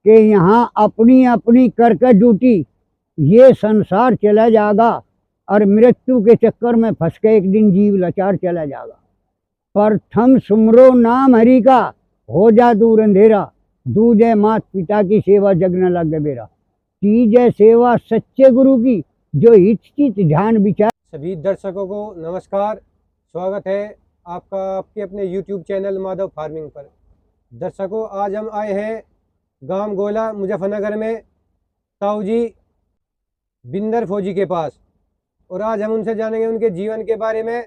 कि यहाँ अपनी अपनी करके ड्यूटी ये संसार चला जाएगा और मृत्यु के चक्कर में फंस के एक दिन जीव लाचार चला जाएगा। प्रथम सुमरो नाम हरि का, हो जा दूर अंधेरा, दूजे मात पिता की सेवा जग न लगे बेरा, तीजे सेवा सच्चे गुरु की, जो हित चित ध्यान विचार। सभी दर्शकों को नमस्कार, स्वागत है आपका आपके अपने YouTube चैनल माधव फार्मिंग पर। दर्शकों, आज हम आए हैं गांव गोला मुजफ्फरनगर में ताऊ जी बिंदर फौजी के पास, और आज हम उनसे जानेंगे उनके जीवन के बारे में।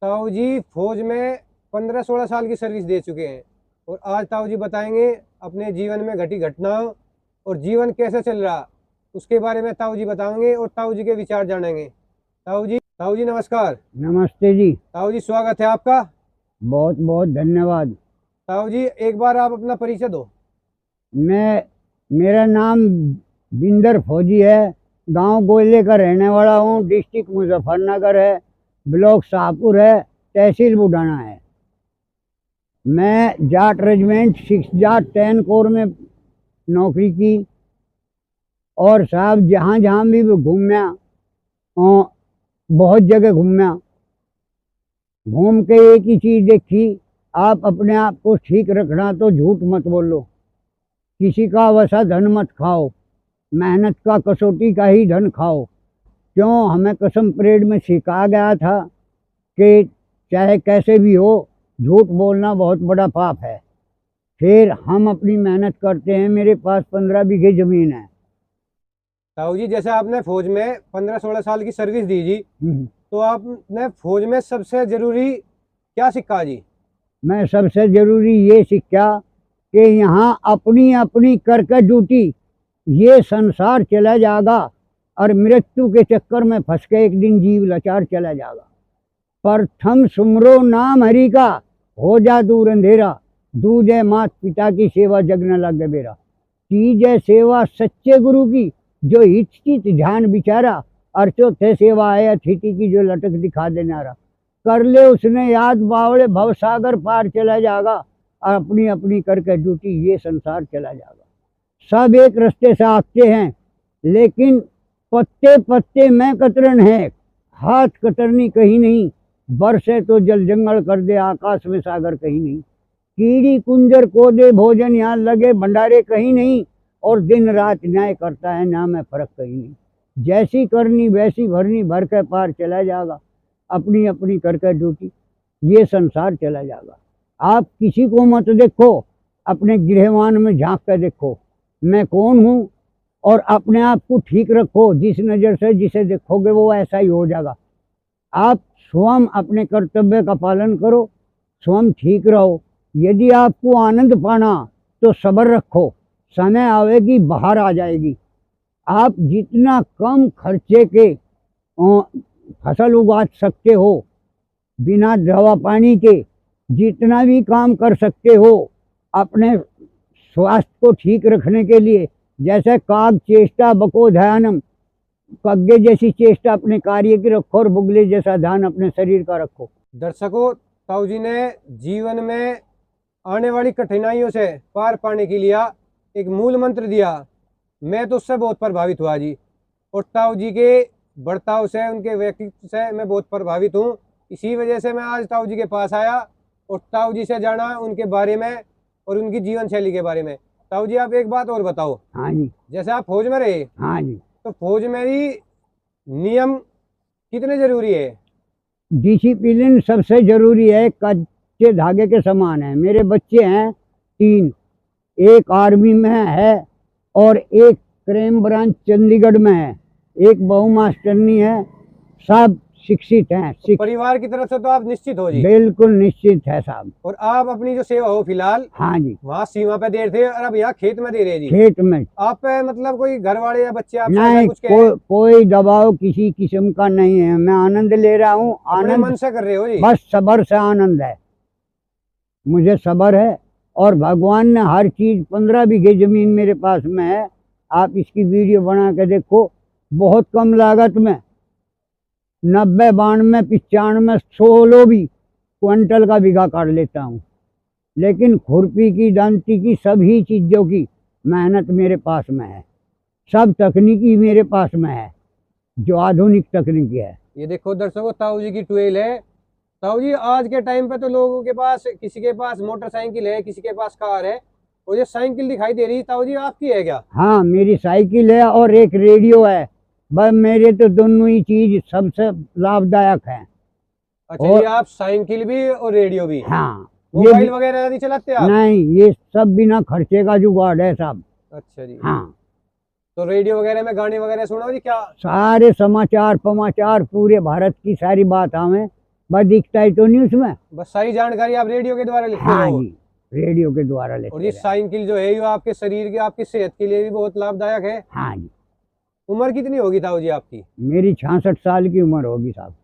ताऊ जी फौज में 15-16 साल की सर्विस दे चुके हैं, और आज ताऊ जी बताएंगे अपने जीवन में घटी घटनाओं और जीवन कैसे चल रहा उसके बारे में ताऊ जी बताएंगे और ताऊ जी के विचार जानेंगे। ताऊ जी नमस्कार। नमस्ते जी। ताऊ जी स्वागत है आपका। बहुत बहुत धन्यवाद। ताऊ जी एक बार आप अपना परिचय दो। मेरा नाम बिंदर फौजी है, गांव गोले का रहने वाला हूँ, डिस्ट्रिक्ट मुजफ्फरनगर है, ब्लॉक शाहपुर है, तहसील बुढ़ाना है। मैं जाट रेजिमेंट 6 जाट 10 कोर में नौकरी की, और साहब जहाँ जहाँ भी घूमया, बहुत जगह घूमया, घूम के एक ही चीज़ देखी, आप अपने आप को ठीक रखना तो झूठ मत बोलो, किसी का वैसा धन मत खाओ, मेहनत का कसौटी का ही धन खाओ। क्यों, हमें कसम परेड में सिखाया गया था कि चाहे कैसे भी हो, झूठ बोलना बहुत बड़ा पाप है। फिर हम अपनी मेहनत करते हैं। मेरे पास 15 बीघे ज़मीन है। ताऊ जी जैसे आपने फौज में 15-16 साल की सर्विस दी जी, तो आपने फौज में सबसे जरूरी क्या सीखा जी? मैं सबसे जरूरी ये सीखा कि यहाँ अपनी अपनी करके ड्यूटी ये संसार चला जाएगा और मृत्यु के चक्कर में फंस के एक दिन जीव लाचार चला जाएगा। प्रथम सुमरो नाम हरि का, हो जा दूर अंधेरा, दूजे मात पिता की सेवा जग न लगे बेरा, तीजे सेवा सच्चे गुरु की, जो हित चित ध्यान विचारा, और चौथे सेवा है अतिथि की, जो लटक दिखा देनारा। कर ले उसने याद बावड़े, भव सागर पार चला जाएगा, और अपनी अपनी करके ड्यूटी ये संसार चला जाएगा। सब एक रास्ते से आते हैं, लेकिन पत्ते पत्ते में कतरन है, हाथ कतरनी कहीं नहीं, बरसे तो जल जंगल कर दे, आकाश में सागर कहीं नहीं, कीड़ी कुंजर को दे भोजन, यहाँ लगे भंडारे कहीं नहीं, और दिन रात न्याय करता है, नाम है फर्क कहीं नहीं। जैसी करनी वैसी भरनी, भर के पार चला जाएगा, अपनी अपनी करके ड्यूटी ये संसार चला जाएगा। आप किसी को मत देखो, अपने गृहवान में झांक कर देखो मैं कौन हूँ, और अपने आप को ठीक रखो। जिस नज़र से जिसे देखोगे वो ऐसा ही हो जाएगा। आप स्वयं अपने कर्तव्य का पालन करो, स्वयं ठीक रहो। यदि आपको आनंद पाना तो सब्र रखो, समय आवेगी बाहर आ जाएगी। आप जितना कम खर्चे के फसल उगा सकते हो, बिना दवा पानी के जितना भी काम कर सकते हो अपने स्वास्थ्य को ठीक रखने के लिए, जैसे काग चेष्टा बको ध्यानम, कग्गे जैसी चेष्टा अपने कार्य की रखो, और बुगले जैसा ध्यान अपने शरीर का रखो। दर्शकों, ताऊ जी ने जीवन में आने वाली कठिनाइयों से पार पाने के लिए एक मूल मंत्र दिया। मैं तो उससे बहुत प्रभावित हुआ जी, और ताऊ जी के बर्ताव से, उनके व्यक्तित्व से मैं बहुत प्रभावित हूँ। इसी वजह से मैं आज ताऊ जी के पास आया और ताऊ जी से जाना उनके बारे में और उनकी जीवन शैली के बारे में। ताऊ जी आप एक बात और बताओ। हाँ जी। जैसे आप फौज में रहे, हाँ जी, तो फौज में भी नियम कितने जरूरी है? डिसिप्लिन सबसे जरूरी है, कच्चे धागे के समान है। मेरे बच्चे हैं 3, एक आर्मी में है और एक क्राइम ब्रांच चंडीगढ़ में है, एक बहु मास्टरनी है, सब शिक्षित हैं। परिवार की तरफ से तो आप निश्चित हो जी? बिल्कुल निश्चित है साहब। और आप अपनी जो सेवा हो फिलहाल, हाँ जी, वहाँ सीमा पे दे रहे थे और अब यहाँ खेत में दे रहे जी? खेत में। आप पे मतलब कोई घर वाले या बच्चे आप नहीं, कुछ कोई दबाव किसी किस्म का नहीं है। मैं आनंद ले रहा हूँ, आनंद मन से कर रहे हो जी? बस सब्र से आनंद है, मुझे सब्र है। और भगवान ने हर चीज़, 15 बीघे ज़मीन मेरे पास में है। आप इसकी वीडियो बना के देखो, बहुत कम लागत में 90, 92, 95, 16 भी क्विंटल का बीघा काट लेता हूँ। लेकिन खुरपी की, दंती की, सभी चीज़ों की मेहनत मेरे पास में है। सब तकनीकी मेरे पास में है, जो आधुनिक तकनीकी है। ये देखो दर्शकों, ताऊ जी की ट्वेल है। ताऊ जी, आज के टाइम पे तो लोगों के पास, किसी के पास मोटरसाइकिल है, किसी के पास कार है, और ये साइकिल दिखाई दे रही है ताऊ जी, आपकी है क्या? हाँ, मेरी साइकिल है और एक रेडियो है। बस मेरे तो दोनों ही चीज सबसे लाभदायक है। अच्छा, और ये आप साइकिल भी और रेडियो भी, हाँ, ये मोबाइल वगैरह नहीं चलाते आप? नहीं, ये सब बिना खर्चे का जुगाड़ है सब। अच्छा जी। हाँ, तो रेडियो वगैरह में गाने वगैरह सुना जी क्या? सारे समाचार समाचार पूरे भारत की सारी बात हमें बस दिखता ही तो नहीं उसमें। बस सारी जानकारी आप रेडियो के द्वारा लिखते हाँ रहो। जी, रेडियो के द्वारा और लेते ये रहे। साइकिल जो है, ये आपके शरीर की, आपकी सेहत के लिए भी बहुत लाभदायक है। हाँ जी। उम्र कितनी होगी ताऊ जी आपकी? मेरी 66 साल की उम्र होगी साहब।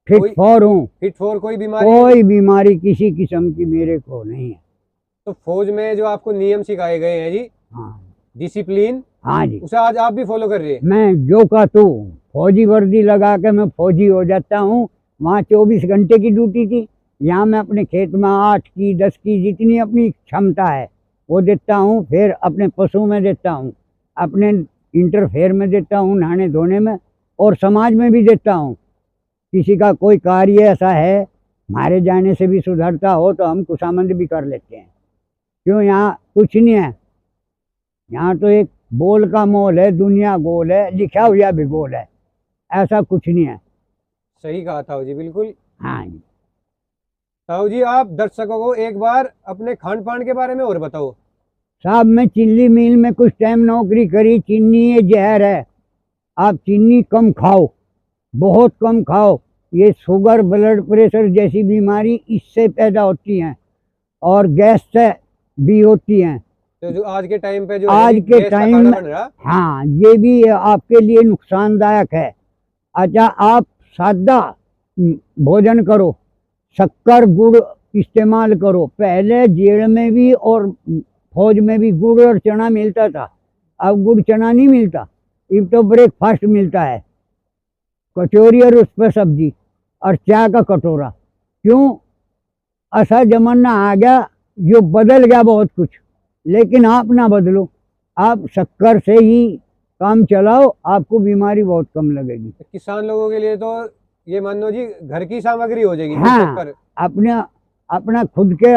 फिट कोई फॉर हूँ। फिट फॉर कोई बीमारी? कोई बीमारी किसी किस्म की मेरे को नहीं है। तो फौज में जो आपको नियम सिखाए गए हैं जी, हाँ, डिसिप्लिन, हाँ जी। उसे आज आप भी फॉलो कर रहे हैं? मैं जो का तो फौजी वर्दी लगा के मैं फौजी हो जाता हूँ। वहाँ 24 घंटे की ड्यूटी थी। यहाँ मैं अपने खेत में 8 की 10 की जितनी अपनी क्षमता है वो देता हूँ। फिर अपने पशु में देता हूँ, अपने इंटरफेयर में देता हूँ, नहाने धोने में, और समाज में भी देता हूँ। किसी का कोई कार्य ऐसा है हमारे जाने से भी सुधरता हो तो हम खुशामंद भी कर लेते हैं। क्यों, यहाँ कुछ नहीं है। यहाँ तो एक बोल का मोल है, दुनिया गोल है, लिखा हुआ भी गोल है, ऐसा कुछ नहीं है। सही कहा ताऊ जी, बिल्कुल। हाँ जी। ताऊ जी, आप दर्शकों को एक बार अपने खान पान के बारे में और बताओ। साहब, मैं चीनी मिल में कुछ टाइम नौकरी करी। चीनी ये जहर है, आप चीनी कम खाओ, बहुत कम खाओ। ये शुगर, ब्लड प्रेशर जैसी बीमारी इससे पैदा होती हैं, और गैस से भी होती हैं। तो जो आज के टाइम पे जो आज है के गैस का टाइम खाना में, बन रहा, हाँ, ये भी आपके लिए नुकसानदायक है। अच्छा, आप सादा भोजन करो, शक्कर गुड़ इस्तेमाल करो। पहले जेल में भी और फौज में भी गुड़ और चना मिलता था, अब गुड़ चना नहीं मिलता। अब तो ब्रेकफास्ट मिलता है, कचौरी और उस पर सब्जी और चाय का कटोरा। क्यों, ऐसा जमाना आ गया जो बदल गया बहुत कुछ। लेकिन आप ना बदलो, आप शक्कर से ही काम चलाओ, आपको बीमारी बहुत कम लगेगी। किसान लोगों के लिए तो ये मान लो जी, घर की सामग्री हो जाएगी। गुड़ हाँ, शक्कर। अपना अपना खुद के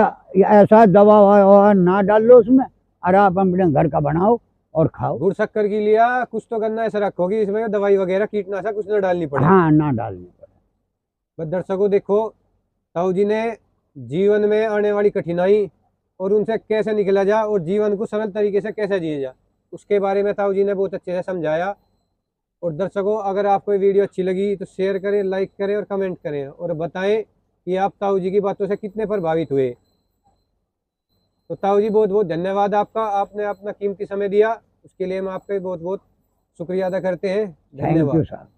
ऐसा दवा ववा ना डाल लो उसमें, और आप अपने घर का बनाओ और खाओ। गुड़ शक्कर के लिए कुछ तो करना ऐसा रखोगी, इसमें दवाई वगैरह कीटनाशक कुछ ना डालनी पड़े। हाँ, ना डालनी पड़े। बस दर्शकों देखो, ताऊ जी ने जीवन में आने वाली कठिनाई और उनसे कैसे निकला जा, और जीवन को सरल तरीके से कैसे जिया जा, उसके बारे में ताऊ जी ने बहुत अच्छे से समझाया। और दर्शकों, अगर आपको ये वीडियो अच्छी लगी तो शेयर करें, लाइक करें और कमेंट करें, और बताएं कि आप ताऊ जी की बातों से कितने प्रभावित हुए। तो ताऊ जी, बहुत बहुत धन्यवाद आपका, आपने अपना कीमती समय दिया, उसके लिए हम आपका बहुत बहुत शुक्रिया अदा करते हैं। थैंक यू धन्यवाद। साहब।